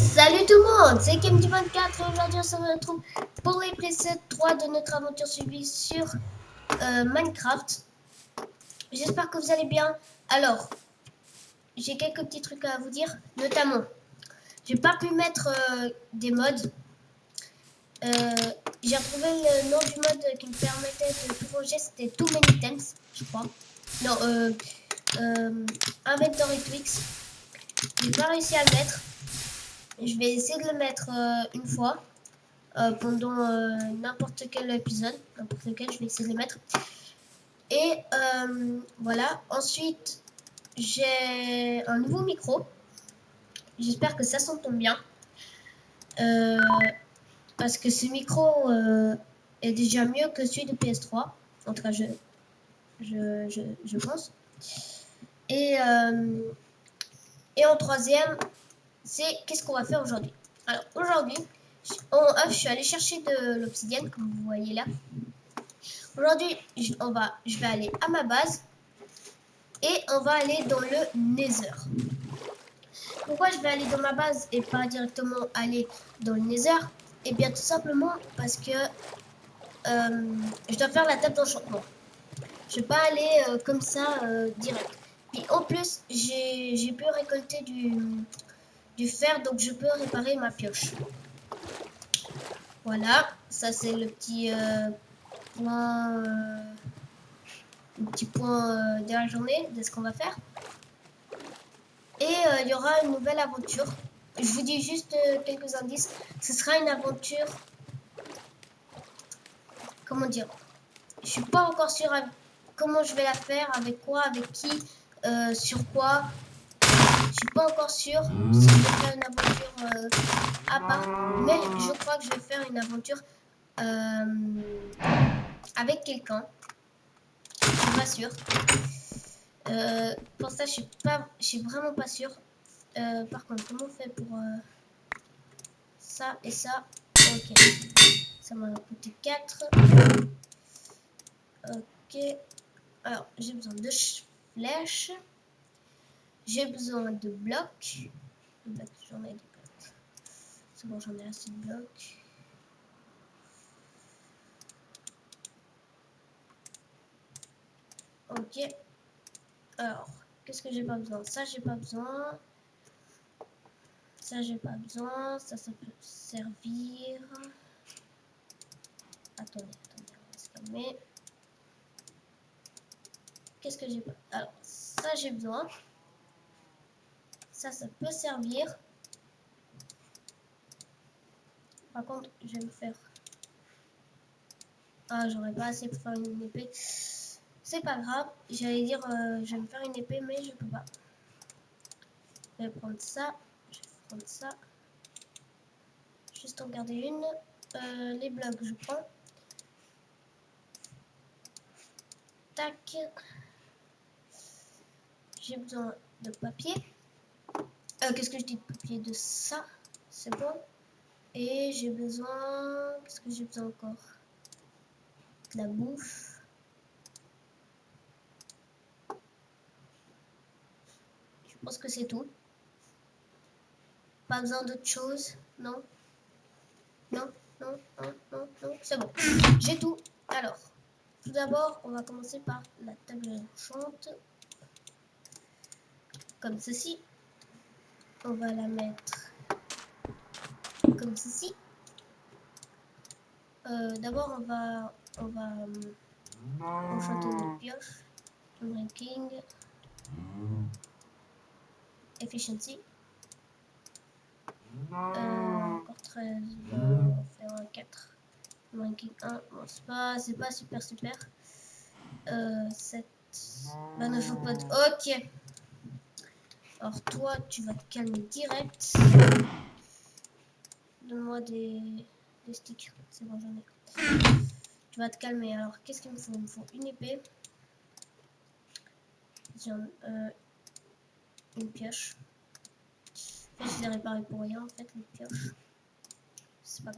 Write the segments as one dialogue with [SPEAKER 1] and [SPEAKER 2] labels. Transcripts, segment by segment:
[SPEAKER 1] Salut tout le monde, c'est Kim24 et aujourd'hui on se retrouve pour l'épisode 3 de notre aventure suivie sur Minecraft. J'espère que vous allez bien. Alors, j'ai quelques petits trucs à vous dire, notamment, j'ai pas pu mettre des mods. J'ai retrouvé le nom du mode qui me permettait de tout ranger, c'était Too Many Items, je crois. Non, Inventory Tweaks. J'ai pas réussi à le mettre. Je vais essayer de le mettre une fois. Pendant n'importe quel épisode, n'importe lequel, je vais essayer de le mettre. Et voilà, ensuite j'ai un nouveau micro. J'espère que ça s'entend bien. Parce que ce micro est déjà mieux que celui de PS3. En tout cas, je pense. Et en troisième, c'est qu'est-ce qu'on va faire aujourd'hui. Alors aujourd'hui, je suis allée chercher de l'obsidienne, comme vous voyez là. Aujourd'hui, je vais aller à ma base et on va aller dans le Nether. Pourquoi je vais aller dans ma base et pas directement aller dans le Nether? Eh bien, tout simplement parce que je dois faire la table d'enchantement. Je vais pas aller comme ça direct. Et en plus, j'ai pu récolter du fer, donc je peux réparer ma pioche. Voilà, ça c'est le petit point... le petit point de la journée, de ce qu'on va faire. Et il y aura une nouvelle aventure. Je vous dis juste quelques indices. Ce sera une aventure... Comment dire? Je suis pas encore sûre comment je vais la faire, avec quoi, avec qui, sur quoi. Je suis pas encore sûre si je vais faire une aventure à part. Mais je crois que je vais faire une aventure avec quelqu'un. Je suis pas sûre. Pour ça, je suis vraiment pas sûre. Par contre, comment on fait pour ça et ça? Ok, ça m'a coûté 4. Ok, alors j'ai besoin de flèches. J'ai besoin de blocs. J'en ai des blocs. C'est bon, j'en ai assez de blocs. Ok. Alors, qu'est-ce que j'ai pas besoin? Ça, j'ai pas besoin. Ça, j'ai pas besoin. Ça peut servir. Attendez, on va se calmer. Qu'est-ce que j'ai pas? Alors, ça, j'ai besoin. Ça peut servir. Par contre, je vais me faire... Ah, j'aurais pas assez pour faire une épée. C'est pas grave. J'allais dire, je vais me faire une épée, mais je peux pas. Je vais prendre ça. Je vais prendre ça. Juste en garder une. Les blocs, je prends. Tac. J'ai besoin de papier. Qu'est-ce que je dis de papier? De ça. C'est bon. Et j'ai besoin... Qu'est-ce que j'ai besoin encore? De la bouffe. Je pense que c'est tout. Pas besoin d'autre chose. Non. Non, non, non, non, non. C'est bon. J'ai tout. Alors, tout d'abord, on va commencer par la table enchante. Comme ceci. On va la mettre comme ceci. D'abord, on va enchanter notre pioche. Ranking. Efficiency. Encore 13. On va faire un 4. Ranking 1. Bon, c'est pas super. 7. Bah, ne faut pas... Ok. Alors, toi, tu vas te calmer direct. Donne-moi des sticks. C'est bon, j'en ai. Tu vas te calmer. Alors, qu'est-ce qu'il me faut? Il me faut une épée. Une pioche. En fait, je l'ai réparé pour rien, en fait, les pioches. C'est pas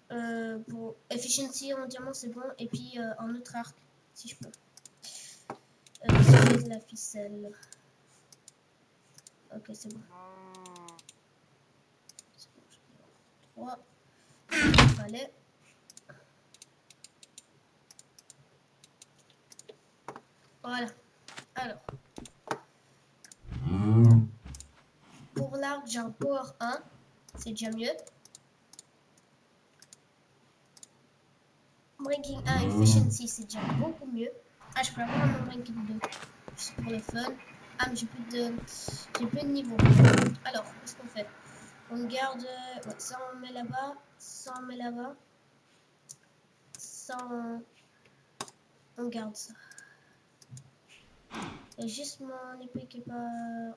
[SPEAKER 1] grave. Pour efficiency en diamant, c'est bon. Et puis, un autre arc, si je peux. Si j'ai de la ficelle. Ok, c'est bon. 3. Il fallait. Voilà. Alors. Pour l'arc, j'ai un power 1. C'est déjà mieux. Ranking 1 efficiency, c'est déjà beaucoup mieux. Ah, je peux avoir un ranking 2. Juste pour le fun. Ah, mais j'ai plus de niveau. Alors, qu'est-ce qu'on fait? On garde. Ouais, ça on met là-bas. Ça on met là-bas. Ça on garde ça. Il y a juste mon épée qui est pas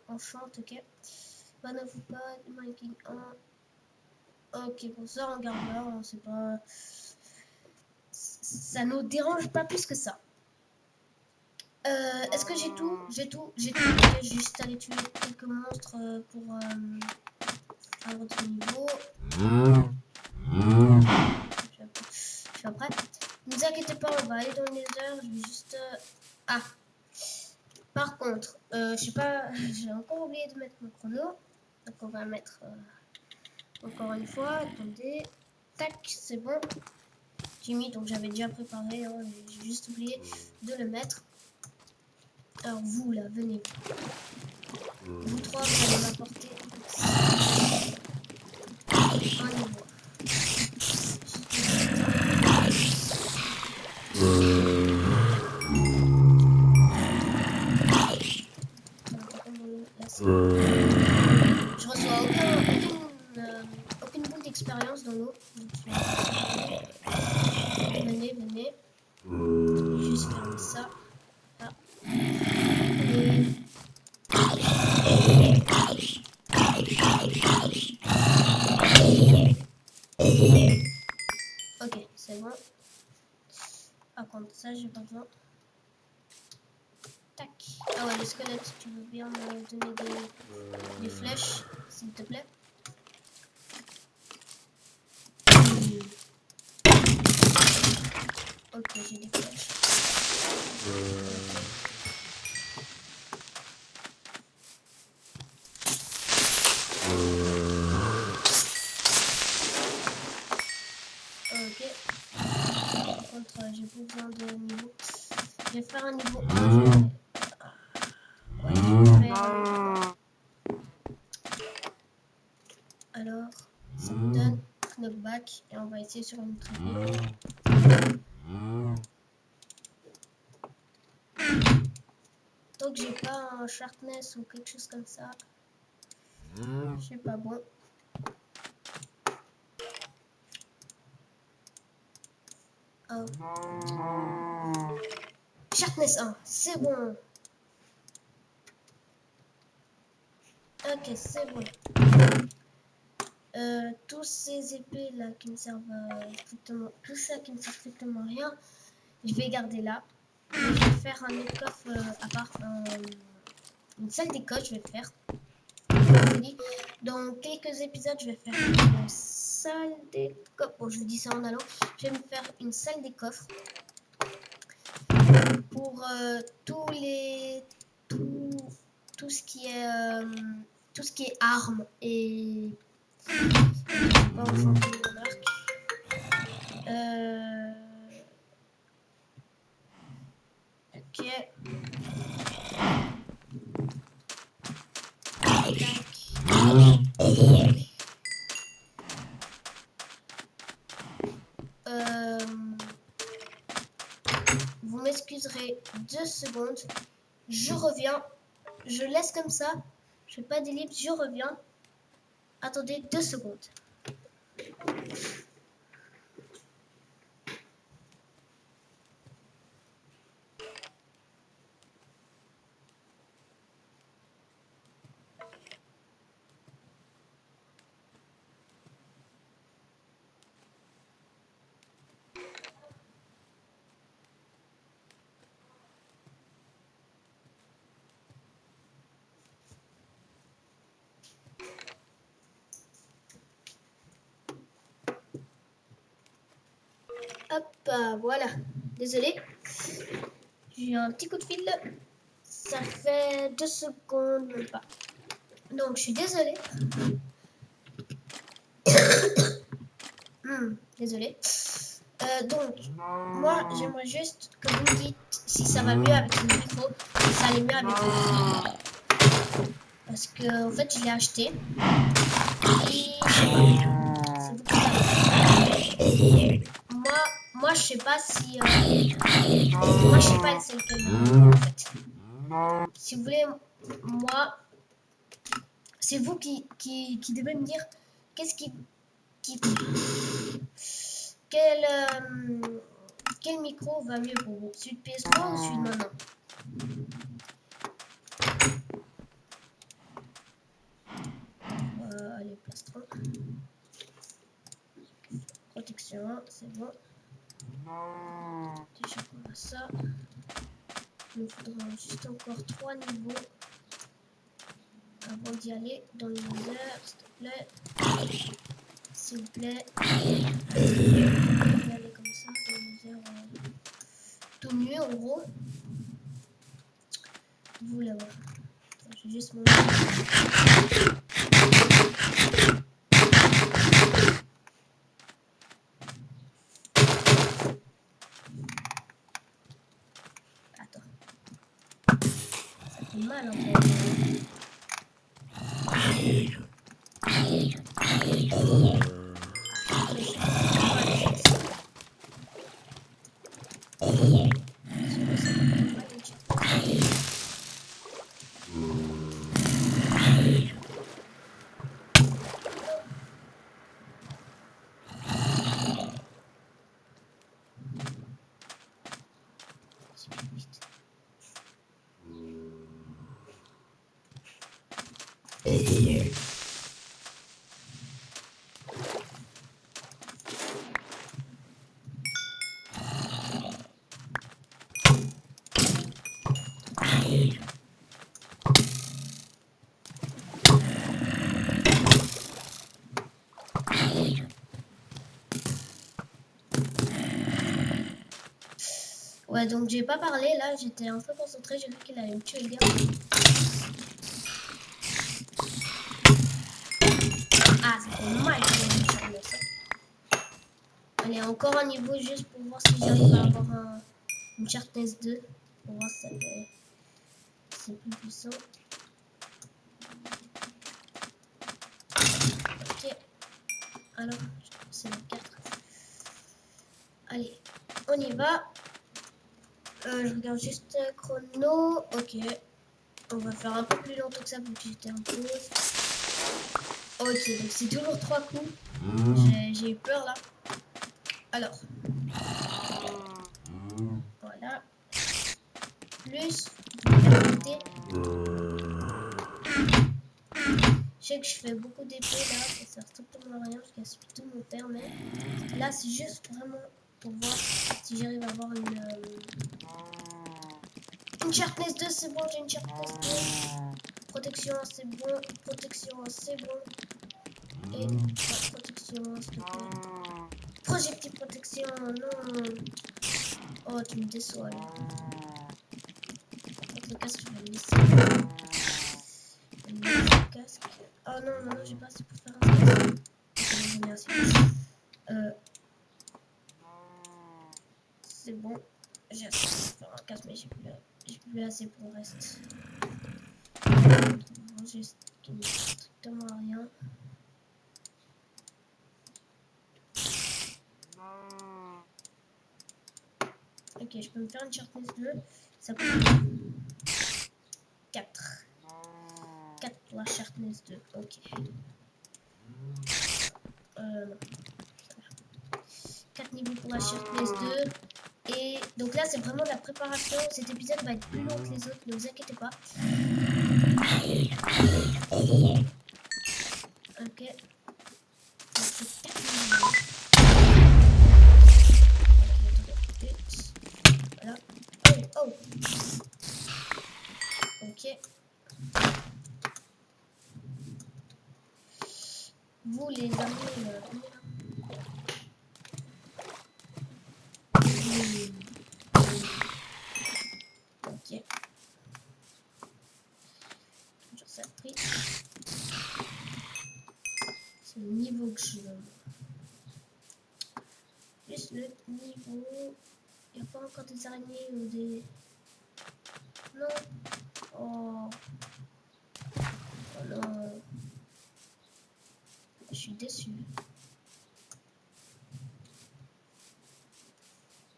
[SPEAKER 1] enchante, ok. Bah, ne vous pas. Ranking 1. Ok, bon, ça on garde là. On sait pas. Ça nous dérange pas plus que ça. Est-ce que j'ai tout? J'ai tout. Ok, j'ai juste allé tuer quelques monstres pour un autre niveau. Je suis après. Ne vous inquiétez pas, on va aller dans le nether. Je vais juste. Ah! Par contre, je sais pas, j'ai encore oublié de mettre mon chrono. Donc on va mettre encore une fois. Attendez. Tac, c'est bon. J'ai mis, donc j'avais déjà préparé. Hein, j'ai juste oublié de le mettre. Alors vous là, venez. Vous trois, vous allez m'apporter un niveau. Je reçois aucune boule d'expérience dans l'eau. Venez, venez. Juste fermer ça. Ah. Ok, c'est bon. Par contre, ça, j'ai pas besoin. Tac. Ah ouais, le squelette, tu veux bien me donner des flèches, s'il te plaît? Ok, j'ai des flèches. Ok. Par contre, j'ai pas besoin de niveau. Je vais faire un niveau 1. Ouais, je vais faire un niveau 1. Alors, ça me donne knockback et on va essayer sur une triple. Donc j'ai pas un sharpness ou quelque chose comme ça. Je sais pas bon. Oh. Sharpness 1, c'est bon. Ok, c'est bon. Tous ces épées là qui me servent strictement, tout ça qui me sert strictement rien, je vais garder là. Et je vais faire un autre coffre à part une salle des coffres, je vais faire. Dans quelques épisodes, je vais faire une salle des coffres. Bon, je vous dis ça en allant. Je vais me faire une salle des coffres pour tout ce qui est armes et pas enchanter mon arc. Ok. Vous m'excuserez 2 secondes. Je reviens. Je laisse comme ça. Je fais pas d'ellipse. Je reviens. Attendez 2 secondes. Hop, voilà. Désolé. J'ai eu un petit coup de fil. Ça fait 2 secondes, même pas. Donc, je suis désolée. Désolée. Donc, moi, j'aimerais juste que vous me dites si ça va mieux avec le micro, si ça allait mieux avec le micro. Parce que, en fait, je l'ai acheté. Et je sais pas. C'est vous qui savez. Moi, je sais pas si. Moi, je sais pas c'est lequel en fait. Si vous voulez, moi, c'est vous qui devez me dire qu'est-ce qui quel micro va mieux pour vous, celui de PS3 ou celui de maintenant? Allez, plastron. Protection 1, c'est bon. Déjà qu'on a ça. Il nous faudra juste encore 3 niveaux avant d'y aller dans le user, s'il te plaît. S'il vous plaît. On va aller comme ça dans le user tout nu en gros. Vous la voir. Je vais juste montrer. Attends. Ça fait mal un peu. Ouais, donc j'ai pas parlé là, j'étais un peu concentrée, j'ai vu qu'il allait me tuer le gars. Ah, ça fait mal quand même ça. Allez, encore un niveau juste pour voir si j'arrive à avoir une Sharpness 2. Pour voir si c'est plus puissant. Ok. Alors, c'est le 4. Allez, on y va. Je regarde juste chrono. Ok. On va faire un peu plus longtemps que ça pour que j'étais en pause. Ok, donc c'est toujours 3 coups. J'ai eu peur là. Alors. Voilà. Plus. Je sais que je fais beaucoup d'épées là, ça sert strictement à rien, je gaspille tout mon terme, mais là c'est juste vraiment pour voir si j'arrive à avoir une sharpness 2, c'est bon, j'ai une sharpness 2. Protection 1, c'est bon, protection 1, c'est bon. Et protection 1, s'il te plaît. Projectile protection, non. Oh, tu me déçois là. Le casque, je vais le laisser. Le casque. Oh non, non, j'ai pas assez pour faire un casque. C'est bon. J'ai assez pour faire un casque, mais j'ai plus assez pour le reste. J'ai strictement rien. Ok, je peux me faire une sharpness 2. Ça coûte 4. 4 pour la sharpness 2. Ok. Non. 4 niveaux pour la sharpness 2. Et donc là, c'est vraiment de la préparation. Cet épisode va être plus long que les autres, ne vous inquiétez pas. Ok. Voilà. Oh, oh. Ok. Vous les amis, ok. Toujours ça pris. C'est le niveau que je veux. le niveau. Il n'y a pas encore des araignées ou des... Non. Oh. Oh non. Je suis déçu.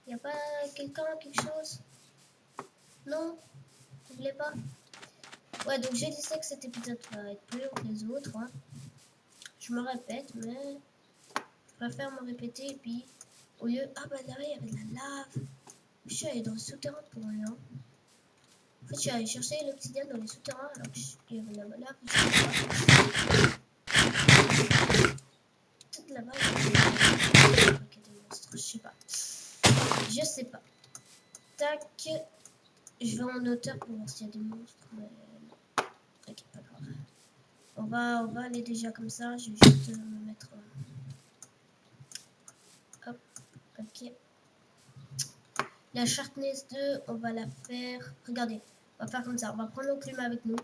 [SPEAKER 1] Il n'y a pas quelqu'un, quelque chose? Non? Vous voulez pas? Ouais, donc je disais que cet épisode va être plus long que les autres. Hein. Je me répète, mais je préfère me répéter. Et puis, au lieu... Ah bah là, il y avait de la lave. Je suis allé dans le souterrain pour rien. En fait, je suis allé chercher l'obsidienne dans les souterrains alors qu'il y avait de la lave. Toute la base. Je sais pas. Je sais pas. Tac. Je vais en hauteur pour voir s'il y a des monstres. Mais non. Ok, pas grave. On va aller déjà comme ça. Je vais juste me mettre... Hop. Ok. La Sharpness 2, on va la faire... Regardez. On va faire comme ça. On va prendre l'enclume avec nous.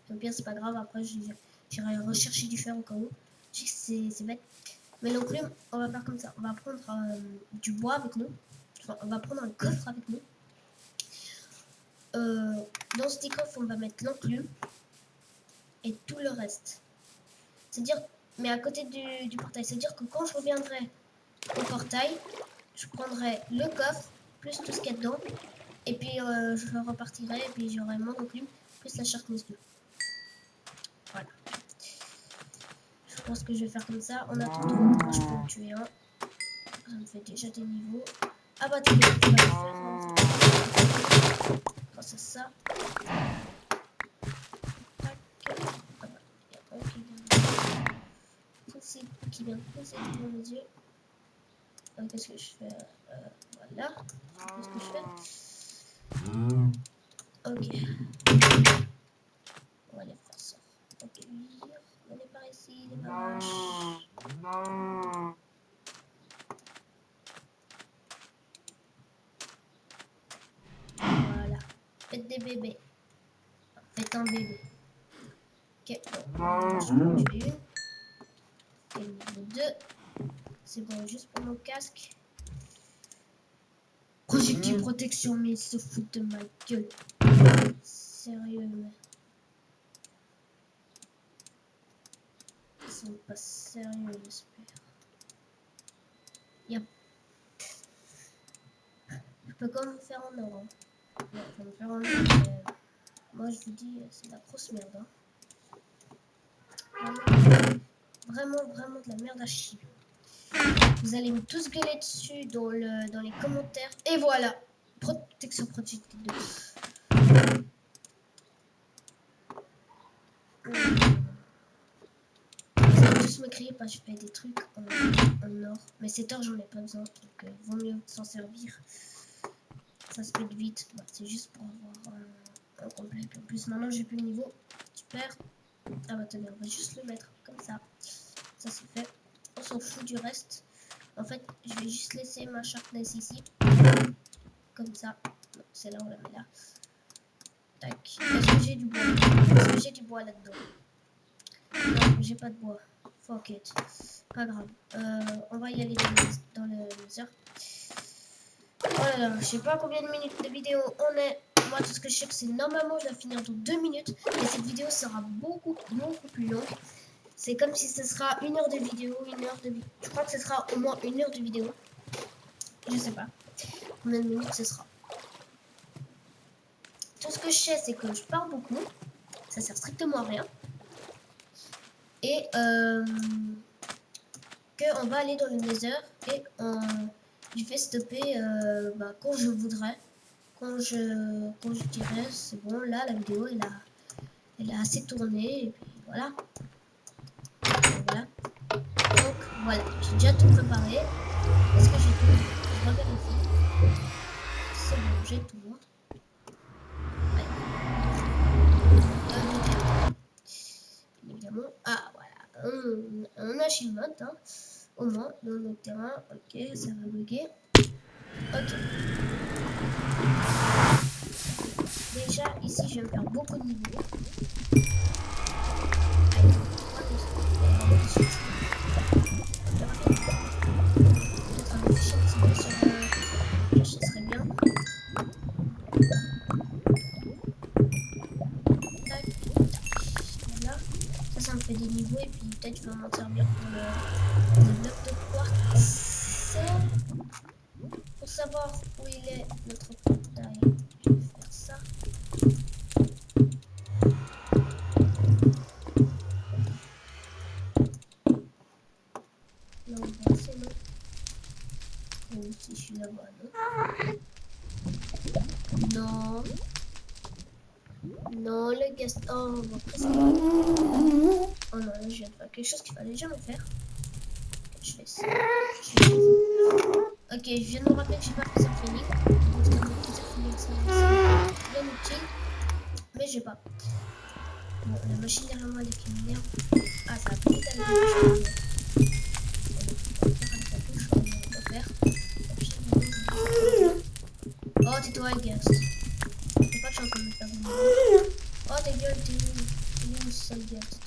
[SPEAKER 1] Donc bien, c'est pas grave. Après, j'irai rechercher du fer au cas où. Je sais que c'est bête. Mais l'enclume, on va faire comme ça. On va prendre du bois avec nous. Enfin, on va prendre un coffre avec nous. Dans ce petit coffre, on va mettre l'enclume. Et tout le reste. C'est-à-dire... Mais à côté du portail. C'est-à-dire que quand je reviendrai au portail, je prendrai le coffre, plus tout ce qu'il y a dedans. Et puis je repartirai. Et puis j'aurai mon enclume, plus la Sharpness 2. Voilà. Je pense que je vais faire comme ça. En attendant, moi je peux en tuer un. Ça me fait déjà des niveaux. Ah bah tu vas le faire grâce à ça. Tac. Ah bah, il y a un qui vient de pousser devant mes yeux. Qu'est-ce que je fais? Voilà. Qu'est-ce que je fais? Ok. On va aller faire ça. Ok. On est par ici, les vaches. Voilà. Faites des bébés. Faites un bébé. Ok. Bon, je peux en tuer une. Et le niveau 2. C'est bon, juste pour mon casque. Projectile protection, mais ils se foutent de ma gueule. Sérieux, mais... Ils sont pas sérieux, j'espère. Yep. Je peux quand même faire en or. Hein. Ouais, je vais me faire en or, mais... Moi, je vous dis, c'est de la grosse merde. Hein. Vraiment de la merde à chier. Vous allez me tous gueuler dessus dans les commentaires. Et voilà. Protection projectile 2. Tous me crier parce que je fais des trucs en or. Mais cet or, j'en ai pas besoin. Donc, vaut mieux s'en servir. Ça se fait vite. Bah, c'est juste pour avoir un complet. En plus, maintenant, j'ai plus le niveau. Super. Ah bah, tenez, on va juste le mettre comme ça. Ça, c'est fait. On s'en fout du reste. En fait, je vais juste laisser ma Sharpness ici. Comme ça. C'est là, on la met là. Tac. Est-ce que j'ai du bois? Est-ce que j'ai du bois là-dedans? Non, j'ai pas de bois. Fuck it. Pas grave. On va y aller dans le laser. Oh là là, je sais pas combien de minutes de vidéo on est. Moi, tout ce que je sais, c'est normalement, je vais finir dans 2 minutes. Et cette vidéo sera beaucoup plus longue. C'est comme si ce sera 1 heure de vidéo, 1 heure de vidéo. Je crois que ce sera au moins 1 heure de vidéo. Je sais pas combien de minutes ce sera. Tout ce que je sais, c'est que je parle beaucoup. Ça sert strictement à rien. Et qu'on va aller dans le Nether et je vais stopper quand je voudrais. Quand je dirais c'est bon, là la vidéo elle a assez tourné et puis voilà. Donc voilà, j'ai déjà tout préparé. Est-ce que j'ai tout? Je revérifie. C'est bon, j'ai tout. Ouais. Évidemment. Ah voilà, un achievement hein. Au moins dans notre terrain. Ok, ça va bugger. Ok. Déjà ici je vais me faire beaucoup de niveaux. ça me fait des niveaux et puis peut-être je vais m'en servir pour le bloc de quartz. Pour savoir où il est notre portail, je vais faire ça. Non, bon, c'est non. Même si je suis là-bas, non. Non. Non, le guest. Oh, on va presque. Oh non, là, je viens de faire quelque chose qu'il fallait jamais faire. Ok, je fais ça. Ok, je viens de me rappeler que j'ai pas plusieurs feelings. Parce que mon plusieurs feelings, c'est bien utile. Mais j'ai pas. Bon, la machine derrière moi, elle est qui m'énerve. Ah, ça a peut-être avec la touche. On va faire avec la touche. On va faire. Oh, tais-toi, Guest. C'est pas que je suis en train de me faire une. Oh, t'es bien, t'es où, seul Guest?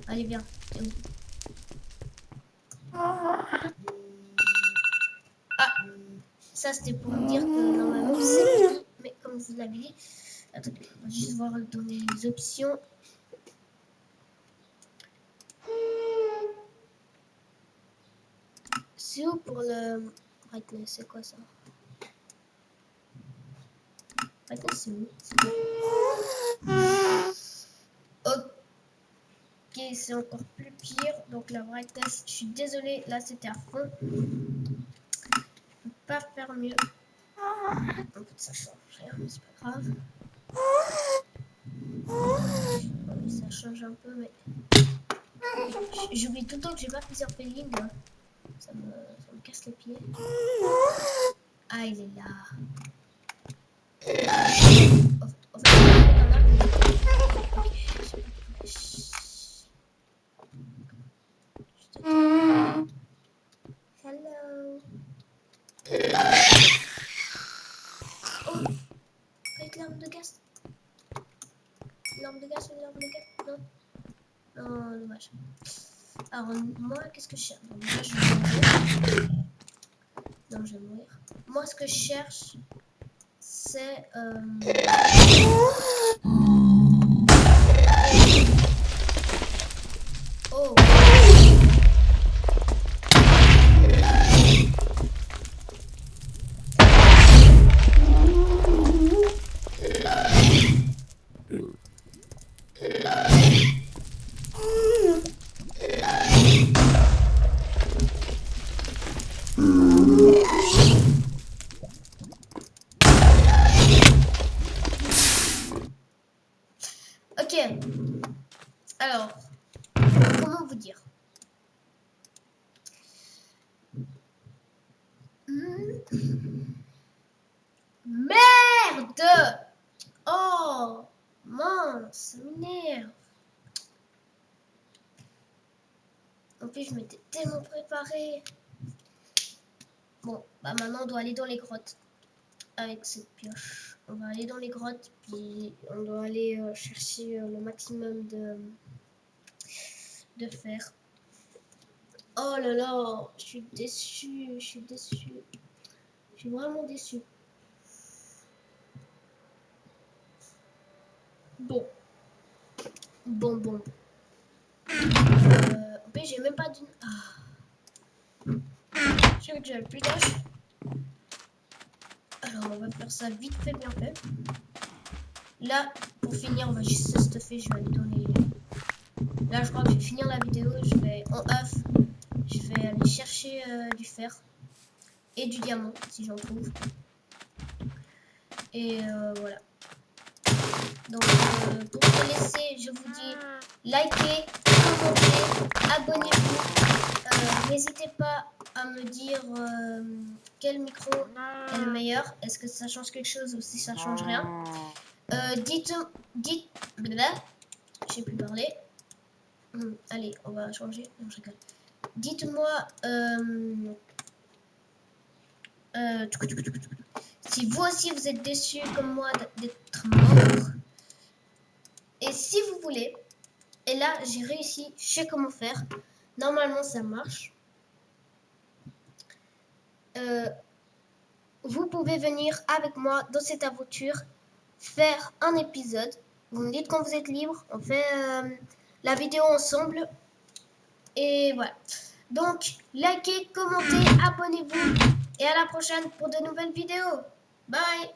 [SPEAKER 1] Allez, viens. T'es où? Ah, ça c'était pour me dire que normalement c'est fini, mais comme je vous l'avais dit, attendez, on va juste voir dans les options. C'est où pour le brightness? C'est quoi ça? Brightness, c'est où? Ok, c'est encore plus pire. Donc la brightness, je suis désolée, là c'était à fond. Je peux pas faire mieux. En fait, ça change rien, mais c'est pas grave. Oui, ça change un peu, mais j'oublie tout le temps que j'ai pas plusieurs feelings. Ça me casse les pieds. Ah, il est là. En fait, ok, j'ai pas de flèche. Hello. Oh, avec l'arme de gaz. L'arme de gaz ou l'arme de gaz? Non. Non, dommage. Alors, moi, qu'est-ce que je cherche? Bon, déjà, je vais mourir. Non, je vais mourir. Moi, ce que je cherche, c'est... Oh. Ok. Alors, comment vous dire? Merde! Oh, mince, ça m'énerve. En plus, je m'étais tellement préparée. Bon, bah maintenant, on doit aller dans les grottes avec cette pioche. On va aller dans les grottes, puis on doit aller chercher le maximum de fer. Oh là là, je suis déçue, je suis déçue. Je suis vraiment déçue. Bon. Bon. En plus, j'ai même pas d'une... Ah. J'ai déjà plus d'âge. Alors, on va faire ça vite fait, bien fait. Là, pour finir, on va juste se stuffer. Je vais aller dans les... Là, je crois que je vais finir la vidéo. Je vais en off. Je vais aller chercher du fer. Et du diamant, si j'en trouve. Et voilà. Donc, pour vous laisser, je vous dis likez, commentez, abonnez-vous. N'hésitez pas à me dire quel micro est le meilleur. Est-ce que ça change quelque chose ou si ça change rien. Dites, je sais plus parler. Allez, on va changer. Non, je rigole. Dites-moi si vous aussi vous êtes déçus comme moi d'être mort. Et si vous voulez, et là j'ai réussi, je sais comment faire. Normalement ça marche. Vous pouvez venir avec moi dans cette aventure, faire un épisode. Vous me dites quand vous êtes libre, on fait la vidéo ensemble. Et voilà. Donc, likez, commentez, abonnez-vous. Et à la prochaine pour de nouvelles vidéos. Bye!